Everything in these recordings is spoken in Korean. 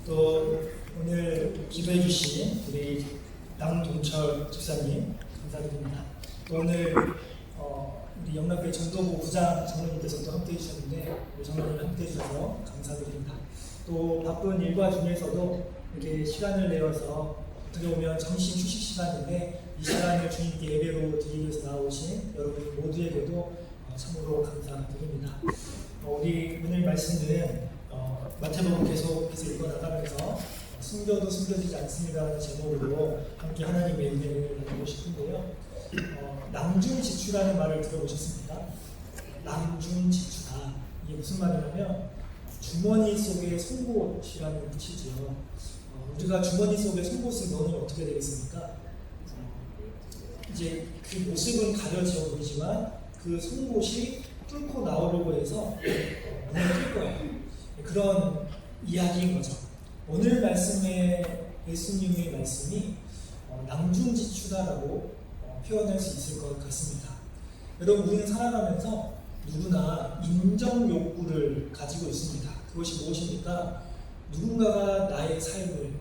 또 오늘 기도해 주신 우리 남동철 집사님 감사드립니다. 또 오늘 우리 영락교회 전도부 부장 장로님께서도 함께 해주셨는데 우리 장로님 함께 해주셔서 감사드립니다. 또 바쁜 일과 중에서도 이렇게 시간을 내어서 어떻게 보면 점심 휴식 시간인데 이 시간을 주님께 예배로 드리기 위해서 나오신 여러분 모두에게도 참으로 감사드립니다. 우리 오늘 말씀은 마태복음 계속해서 읽어나가면서 숨겨도 숨겨지지 않습니다라는 제목으로 함께 하나님의 은혜를 나누고 싶은데요. 낭중지추라는 말을 들어보셨습니까? 낭중지추다. 이게 무슨 말이냐면 주머니 속에 송곳이라는 뜻이지요. 우리가 주머니 속에 송곳을 넣으면 어떻게 되겠습니까? 이제 그 모습은 가려져 보이지만 그 송곳이 뚫고 나오려고 해서 눈에 뜰 거예요. 그런 이야기인 거죠. 오늘 말씀의 예수님의 말씀이 낭중지추다라고 표현할 수 있을 것 같습니다. 여러분, 우리는 살아가면서 누구나 인정 욕구를 가지고 있습니다. 그것이 무엇입니까? 누군가가 나의 삶을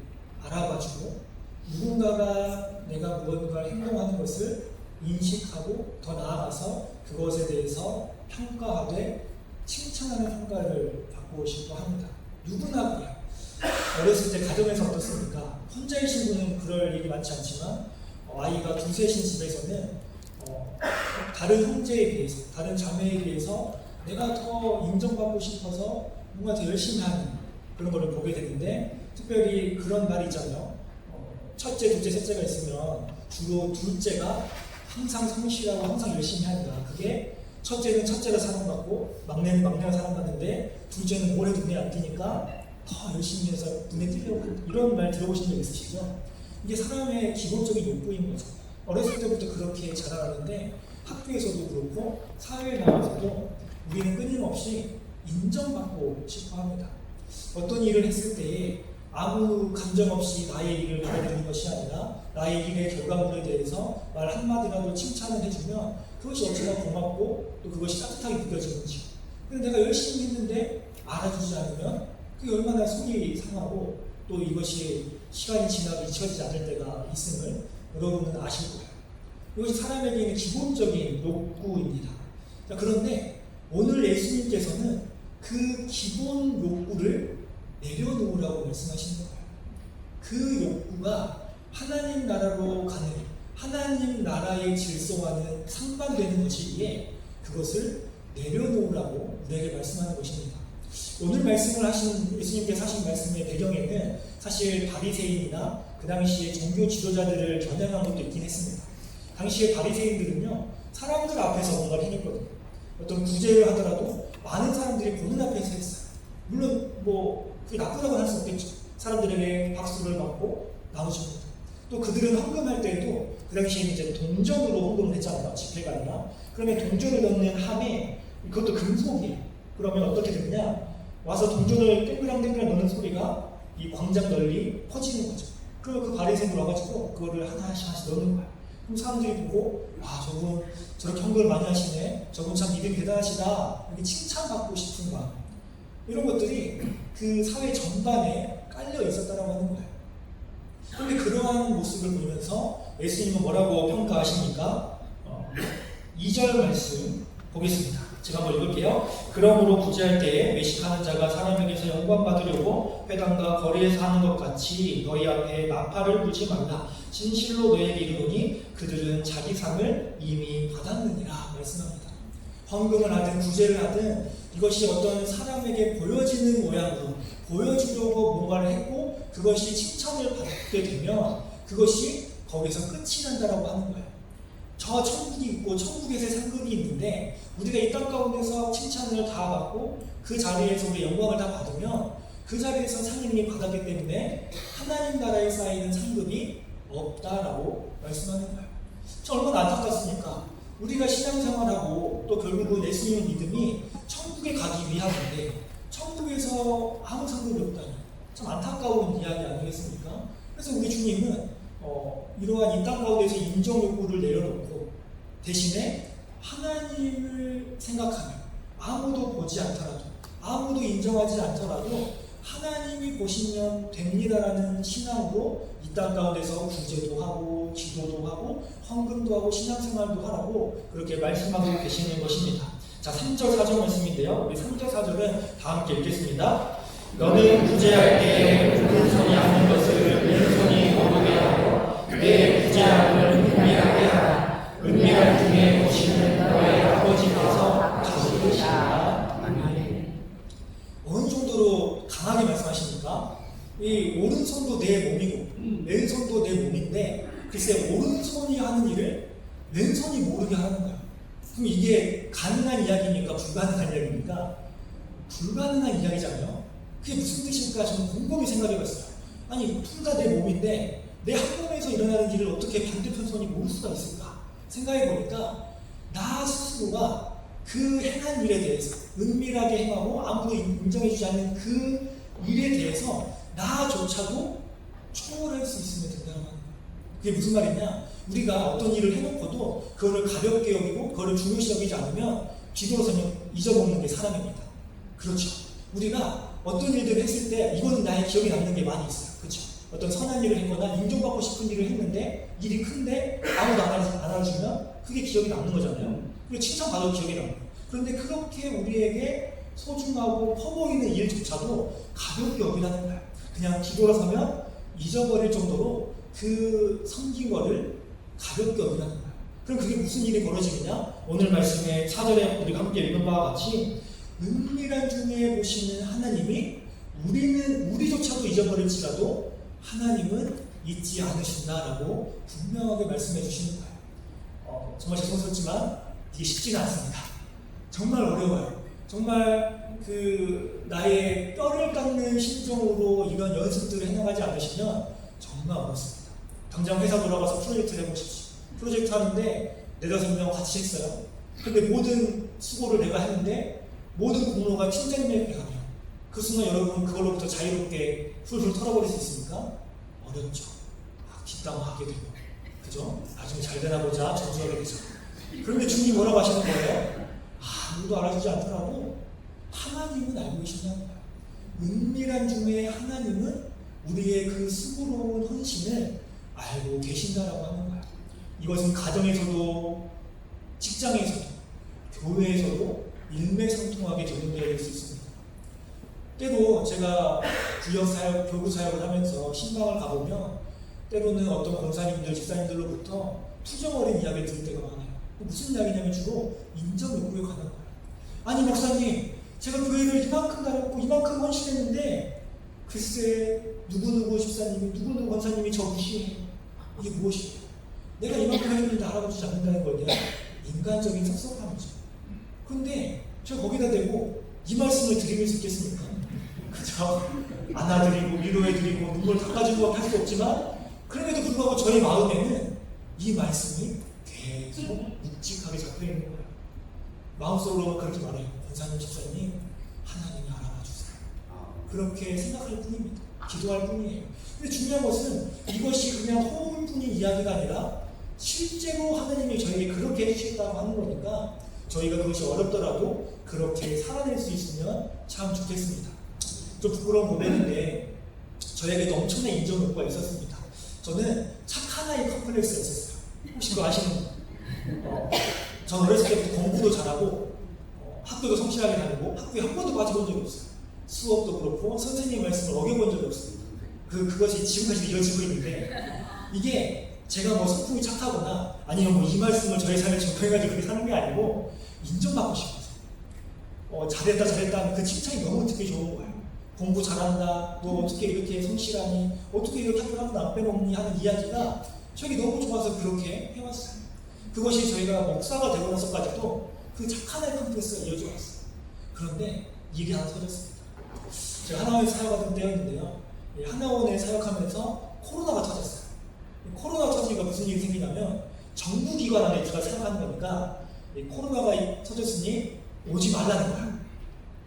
알아봐주고 누군가가 내가 무언가 행동하는 것을 인식하고 더 나아가서 그것에 대해서 평가하되 칭찬하는 평가를 받고 싶어 합니다. 누구나 그래요. 어렸을 때 가정에서 어떻습니까? 혼자이신 분은 그럴 일이 많지 않지만 아이가 두세신 집에서는 다른 형제에 비해서, 다른 자매에 비해서 내가 더 인정받고 싶어서 뭔가 더 열심히 하는 그런 거를 보게 되는데, 특별히 그런 말이 있잖아요. 첫째, 둘째, 셋째가 있으면 주로 둘째가 항상 성실하고 항상 열심히 한다. 그게 첫째는 첫째가 사랑받고 막내는 막내가 사랑받는데 둘째는 뭘 해도 눈에 안 띄니까 더 열심히 해서 눈에 띄려고 한다. 이런 말 들어보신 적 있으시죠? 이게 사람의 기본적인 욕구인 거죠. 어렸을 때부터 그렇게 자라나는데 학교에서도 그렇고 사회에 나와서도 우리는 끊임없이 인정받고 싶어 합니다. 어떤 일을 했을 때에 아무 감정 없이 나의 일을 받아들이는 것이 아니라 나의 일의 결과물에 대해서 말 한마디라도 칭찬을 해주면 그것이 어찌나 고맙고 또 그것이 따뜻하게 느껴지는지. 근데 내가 열심히 했는데 알아주지 않으면 그게 얼마나 속이 상하고 또 이것이 시간이 지나도 잊혀지지 않을 때가 있음을 여러분은 아실 거예요. 이것이 사람에게 있는 기본적인 욕구입니다. 자, 그런데 오늘 예수님께서는 그 기본 욕구를 내려놓으라고 말씀하시는 거예요. 그 욕구가 하나님 나라로 가는, 하나님 나라의 질서와는 상반되는 것이기에 그것을 내려놓으라고 우리에게 말씀하는 것입니다. 오늘 말씀을 하신 예수님께서 하신 말씀의 배경에는 사실 바리새인이나 그 당시에 종교 지도자들을 겨냥한 것도 있긴 했습니다. 당시에 바리새인들은요, 사람들 앞에서 뭔가를 해냈거든요. 어떤 구제를 하더라도 많은 사람들이 보는 앞에서 했어요. 물론 그게 나쁘다고 할 수 없겠죠. 사람들에게 박수를 받고 나오시는 거죠. 또 그들은 헌금할 때에도 그 당시에 이제 동전으로 헌금을 했잖아요. 지폐가 아니라. 그러면 동전을 넣는 함에 그것도 금속이에요. 그러면 어떻게 되느냐? 와서 동전을 땡그랑땡그랑 넣는 소리가 이 광장 널리 퍼지는 거죠. 그리고 그 바리새인들 와가지고 그거를 하나씩 넣는 거예요. 그럼 사람들이 보고, 와, 저분 저렇게 헌금을 많이 하시네. 저분 참 믿음이 대단하시다. 이렇게 칭찬받고 싶은 마음. 이런 것들이 그 사회 전반에 깔려 있었다라고 하는 거예요. 그런데 그러한 모습을 보면서 예수님은 뭐라고 평가하십니까? 2절 말씀 보겠습니다. 제가 한번 읽을게요. 그러므로 구제할 때에 외식하는 자가 사람에게서 영광 받으려고 회당과 거리에서 하는 것 같이 너희 앞에 나팔을 불지 말라. 진실로 너희에게 이르노니 그들은 자기 상을 이미 받았느니라 말씀합니다. 헌금을 하든 구제를 하든 이것이 어떤 사람에게 보여지는 모양으로 보여주려고 뭔가를 했고 그것이 칭찬을 받게 되면 그것이 거기서 끝이 난다라고 하는 거예요. 저 천국이 있고 천국에서의 상급이 있는데 우리가 이 땅 가운데서 칭찬을 다 받고 그 자리에서 우리 영광을 다 받으면 그 자리에서 상인이 받았기 때문에 하나님 나라에 쌓이는 상급이 없다라고 말씀하는 거예요. 저 얼마나 안타깝습니까? 우리가 신앙생활하고 또 결국은 예수님의 믿음이 천국에 가기 위함인데 천국에서 아무 상급이 없다니 참 안타까운 이야기 아니겠습니까? 그래서 우리 주님은 이러한 이 땅 가운데서 인정 욕구를 내려놓고 대신에 하나님을 생각하며 아무도 보지 않더라도 아무도 인정하지 않더라도 하나님이 보시면 됩니다라는 신앙으로 이 땅 가운데서 구제도 하고 기도도 하고 헌금도 하고 신앙생활도 하라고 그렇게 말씀하고 계시는 것입니다. 자, 3절 4절 말씀인데요. 우리 3절 4절은 다 함께 읽겠습니다. 너는 구제할 때에 오른손이 아는 것을 왼손이 모르게 하고 내 구제함을 은밀하게 하라. 은밀한 중에 보시는 너의 아버지께서 가지시리라. 아멘. 어느 정도로 강하게 말씀하십니까? 이 오른손도 내 몸이고 왼손도 내 몸인데 글쎄 오른손이 하는 일을 왼손이 모르게 하는 거야. 그럼 이게 가능한 이야기입니까? 불가능한 이야기입니까? 불가능한 이야기잖아요. 그게 무슨 뜻일까? 저는 곰곰이 생각해봤어요. 아니 둘 다 내 몸인데 내 한 몸에서 일어나는 일을 어떻게 반대편 손이 모를 수가 있을까? 생각해보니까 나 스스로가 그 행한 일에 대해서 은밀하게 행하고 아무도 인정해주지 않는 그 일에 대해서 나조차도 초월할 수 있으면 된다는 거예요. 그게 무슨 말이냐? 우리가 어떤 일을 해놓고도 그거를 가볍게 여기고 그거를 중요시 여기지 않으면 뒤돌아서면 잊어먹는 게 사람입니다. 그렇죠. 우리가 어떤 일들을 했을 때 이거는 나의 기억에 남는 게 많이 있어요. 그렇죠. 어떤 선한 일을 했거나 인정받고 싶은 일을 했는데 일이 큰데 아무도 안 알아주면 그게 기억에 남는 거잖아요. 그리고 칭찬받아도 기억에 남는 거예요. 그런데 그렇게 우리에게 소중하고 퍼보이는 일조차도 가볍게 여기라는 거예요. 그냥 뒤돌아서면 잊어버릴 정도로 그 섬긴 거를 가볍게 여기라는 거예요. 그럼 그게 무슨 일이 벌어지느냐? 오늘 말씀의 4절에 우리가 함께 읽은 바와 같이 은밀한 중에 보시는 하나님이 우리조차도 잊어버릴지라도 하나님은 잊지 않으신다라고 분명하게 말씀해 주시는 거예요. 정말 죄송스럽지만 이게 쉽지는 않습니다. 정말 어려워요. 정말 나의 뼈를 깎는 심정으로 이런 연습들을 해나가지 않으시면 정말 어렵습니다. 당장 회사 돌아가서 프로젝트를 해보십시오. 프로젝트 하는데 4-5명 같이 했어요. 근데 모든 수고를 내가 했는데 모든 공로가 팀장님에게 가면 그 순간 여러분 그걸로부터 자유롭게 훌훌 털어버릴 수 있습니까? 어렵죠. 뒷담화하게 되고, 그죠? 나중에 잘 되나 보자 저주하게 되죠. 그런데 주님이 뭐라고 하시는 거예요? 아무도 알아주지 않더라도 하나님은 알고 계신다는 거예요. 은밀한 중에 하나님은 우리의 그 수고로운 헌신을 알고 계신다라고 하는 거예요. 이것은 가정에서도 직장에서도 교회에서도 일맥상통하게 적용되어 수 있습니다. 때로 제가 구역사역, 교구사역을 하면서 신방을 가보면 때로는 어떤 권사님들, 집사님들로부터 투정어린 이야기를 들을 때가 많아요. 무슨 이야기냐면 주로 인정 욕구에 관한 거예요. 아니 목사님, 제가 교회를 이만큼 다녔고 이만큼 헌신했는데 글쎄 누구누구 집사님이 누구누구 권사님이 저 무시해. 이게 무엇이에요? 내가 이만큼 했는데 알아보지 않는다는 거냐? 인간적인 섭섭함이죠. 그런데 제가 거기다 대고 이 말씀을 드릴 수 있겠습니까? 그죠? 안아드리고 위로해드리고 눈물 닦아주고 할 수 없지만 그럼에도 불구하고 저의 마음에는 이 말씀이 계속 묵직하게 잡혀있는 거예요. 마음속으로 그렇게 말해요. 권사님, 집사님, 하나님이 알아봐주세요. 그렇게 생각할 뿐입니다. 기도할 뿐이에요. 근데 중요한 것은 이것이 그냥 호흡뿐인 이야기가 아니라 실제로 하나님이 저에게 그렇게 해주셨다고 하는 거니까 저희가 그것이 어렵더라도 그렇게 살아낼 수 있으면 참 좋겠습니다. 좀 부끄러운 고백인데 저에게도 엄청난 인정 욕구가 있었습니다. 저는 착한 아이 컴플렉스가 있었어요. 혹시 그거 아시는 분? 전 어렸을 때부터 공부도 잘하고 학교도 성실하게 다니고 학교에 한 번도 빠져본 적이 없어요. 수업도 그렇고 선생님 말씀을 어겨본 적이 없어요. 그것이 지금까지 이어지고 있는데 이게 제가 뭐 성품이 착하거나 아니면 뭐 이 말씀을 저의 삶에 적용해가지고 그렇게 사는 게 아니고 인정받고 싶어서 잘했다 하면 그 칭찬이 너무 듣기 좋은 거예요. 공부 잘한다, 너 어떻게 이렇게 성실하니, 어떻게 이렇게 학교 한 번 안 빼먹니 하는 이야기가 저에게 너무 좋아서 그렇게 해왔어요. 그것이 저희가 목사가 되고 나서까지도 그 착한 아이 컴플렉스가 이어져 왔어요. 그런데 일이 하나 터졌습니다. 제가 하나원에 사역하던 때였는데요. 하나원에 사역하면서 코로나가 터졌어요. 코로나가 터지니까 무슨 일이 생기냐면 정부기관 안에 제가 사역하는 거니까 코로나가 터졌으니 오지 말라는 거야.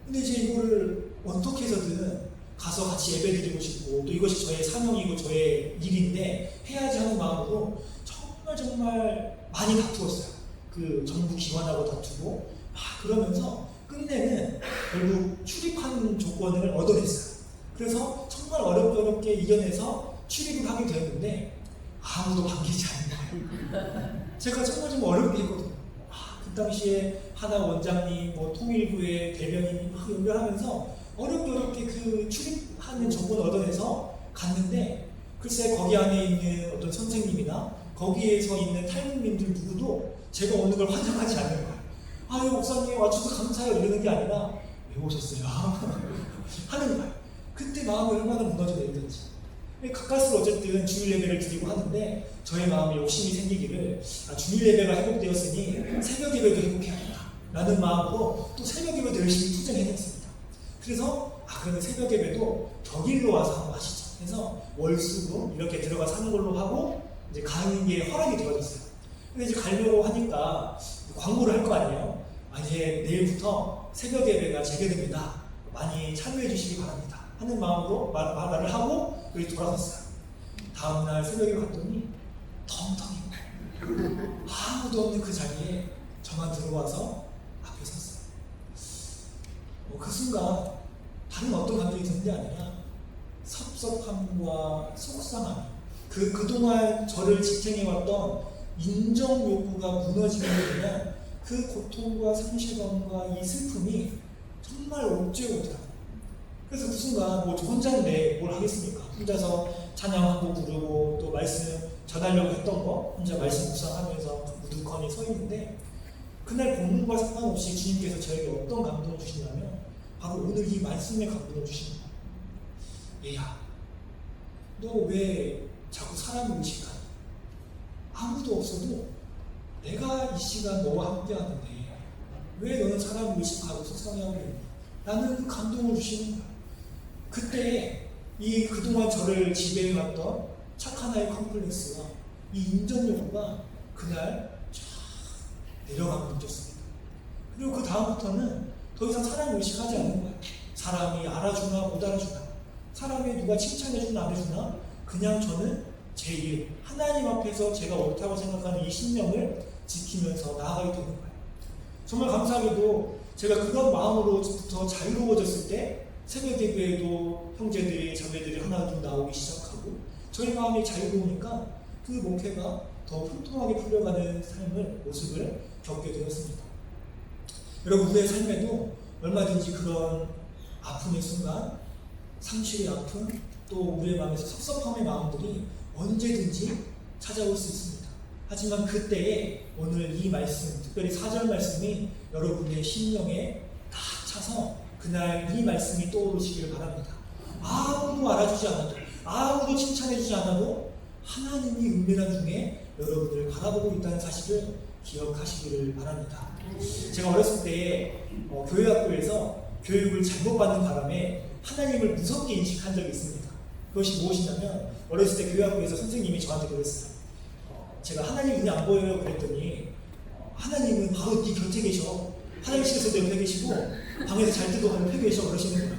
근데 이제 이거를 어떻게 해서든 가서 같이 예배 드리고 싶고 또 이것이 저의 사명이고 저의 일인데 해야지 하는 마음으로 정말 많이 다투었어요. 그 정부 기관하고 다투고 그러면서 끝내는 결국 출입하는 조건을 얻어냈어요. 그래서 정말 어렵게 이겨내서 출입을 하게 되었는데 아무도 반기지 않는 거예요. 제가 정말 좀 어렵게 했거든요. 그 당시에 하나 원장님, 통일부의 대변인이 막 연결하면서 어렵게 그 출입하는 조건을 얻어내서 갔는데 글쎄 거기 안에 있는 어떤 선생님이나 거기에서 있는 탈북민들 누구도 제가 오는 걸 환영하지 않는 거예요. 아유 목사님 와주셔서 감사해요 이러는 게 아니라 왜 오셨어요? 하는 거예요. 그때 마음이 얼마나 무너져 내리던지. 가까스로 어쨌든 주일 예배를 드리고 하는데 저의 마음에 욕심이 생기기를 주일 예배가 회복되었으니 새벽 예배도 회복해야겠다 라는 마음으로 또 새벽 예배도 열심히 투쟁해냈습니다. 그래서 그러면 새벽 예배도 격일로 와서 한번 하시죠. 그래서 월수로 이렇게 들어가서 하는 걸로 하고 이제 가는 게 허락이 되어졌어요. 근데 이제 가려고 하니까 광고를 할 거 아니에요. 이제 내일부터 새벽 예배가 재개됩니다. 많이 참여해 주시기 바랍니다. 하는 마음으로 말을 하고 여기 돌아섰어요. 다음날 새벽에 갔더니 텅텅이고 아무도 없는 그 자리에 저만 들어와서 앞에 섰어요. 그 순간 다른 어떤 감정이 드는 게 아니라 섭섭함과 속상함, 그동안 저를 지탱해왔던 인정 욕구가 무너지는 그냥 그 고통과 상실감과 이 슬픔이 정말 옥죄오더라고요. 그래서 그 순간 저 혼자인데 뭘 하겠습니까? 혼자서 찬양 한 곡 부르고 또 말씀 전하려고 했던 거 혼자 말씀 묵상하면서 무두커니 서 있는데 그날 본문과 상관없이 주님께서 저에게 어떤 감동을 주시냐면 바로 오늘 이 말씀에 감동을 주시는 거예요. 얘야, 너 왜 자꾸 사람을 의식하니? 아무도 없어도 내가 이 시간 너와 함께 하는데 왜 너는 사람을 의식하고 속상해하고 있니? 라는 그 감동을 주시는 거예요. 그때 그동안 저를 지배해왔던 착한 아이 컴플렉스와 이 인정 욕구가 그날 쫙 내려가고 느꼈습니다. 그리고 그 다음부터는 더 이상 사람을 의식하지 않는 거예요. 사람이 알아주나 못 알아주나, 사람이 누가 칭찬해주나 안 해주나, 그냥 저는 제 일, 하나님 앞에서 제가 옳다고 생각하는 이 신념을 지키면서 나아가게 되는 거예요. 정말 감사하게도 제가 그런 마음으로부터 자유로워졌을 때 새벽 예배에도 형제들이 자매들이 하나둘 나오기 시작하고 저희 마음이 자유로우니까 그 목회가 더 통통하게 풀려가는 모습을 겪게 되었습니다. 여러분 우리의 삶에도 얼마든지 그런 아픔의 순간, 상실의 아픔, 또 우리의 마음에서 섭섭함의 마음들이 언제든지 찾아올 수 있습니다. 하지만 그때에 오늘 이 말씀, 특별히 4절 말씀이 여러분의 심령에 딱 차서 그날 이 말씀이 떠오르시기를 바랍니다. 아무도 알아주지 않아도, 아무도 칭찬해주지 않아도 하나님이 은밀한 중에 여러분을 바라보고 있다는 사실을 기억하시기를 바랍니다. 제가 어렸을 때 교회학교에서 교육을 잘못 받는 바람에 하나님을 무섭게 인식한 적이 있습니다. 그것이 무엇이냐면 어렸을 때 교회학교에서 선생님이 저한테 그랬어요. 제가 하나님 눈이 안 보여요 그랬더니 하나님은 바로 네 곁에 계셔. 화장실에서도 옆에 계시고 방에서 잘 때도 옆에 계셔 그러시는 거예요.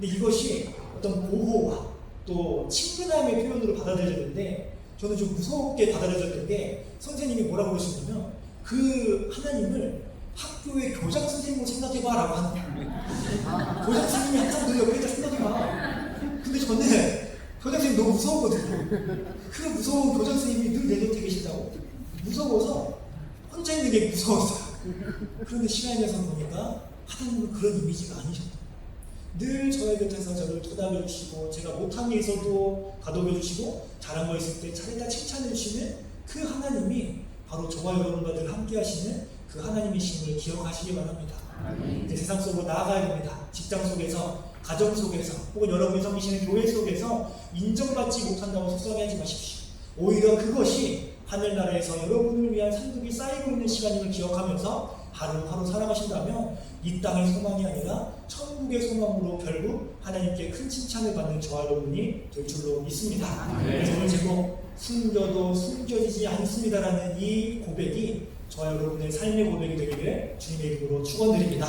근데 이것이 어떤 보호와 또 친근함의 표현으로 받아들여졌는데 저는 좀 무섭게 받아들여졌던 게 선생님이 뭐라고 그러시냐면 그 하나님을 학교의 교장 선생님으로 생각해봐 라고 하는 거예요. 교장 선생님이 항상 너 옆에 있다 생각해봐. 근데 저는 교장 선생님이 너무 무서웠거든요. 그 무서운 교장 선생님이 늘 내 곁에 계신다고? 무서워서 혼자 있는 게 무서웠어요. 그런데 시간이 가서 보니까 하나님은 그런 이미지가 아니셨던 거예요. 늘 저의 곁에서 저를 토닥여 주시고 제가 못한 게 있어도 다독여 주시고 잘한 거 있을 때 차례다 칭찬해 주시는 그 하나님이 바로 저와 여러분과 늘 함께 하시는 그 하나님이심을 기억하시기 바랍니다. 이제 세상 속으로 나아가야 됩니다. 직장 속에서, 가정 속에서, 혹은 여러분이 섬기시는 교회 속에서 인정받지 못한다고 속상해하지 마십시오. 오히려 그것이 하늘나라에서 여러분을 위한 상급이 쌓이고 있는 시간임을 기억하면서 하루하루 살아가신다면 이 땅의 소망이 아니라 천국의 소망으로 결국 하나님께 큰 칭찬을 받는 저와 여러분이 될 줄로 믿습니다. 그래서 오늘 제목 숨겨도 숨겨지지 않습니다라는 이 고백이 저와 여러분의 삶의 고백이 되기를 주님의 이름으로 축원드립니다.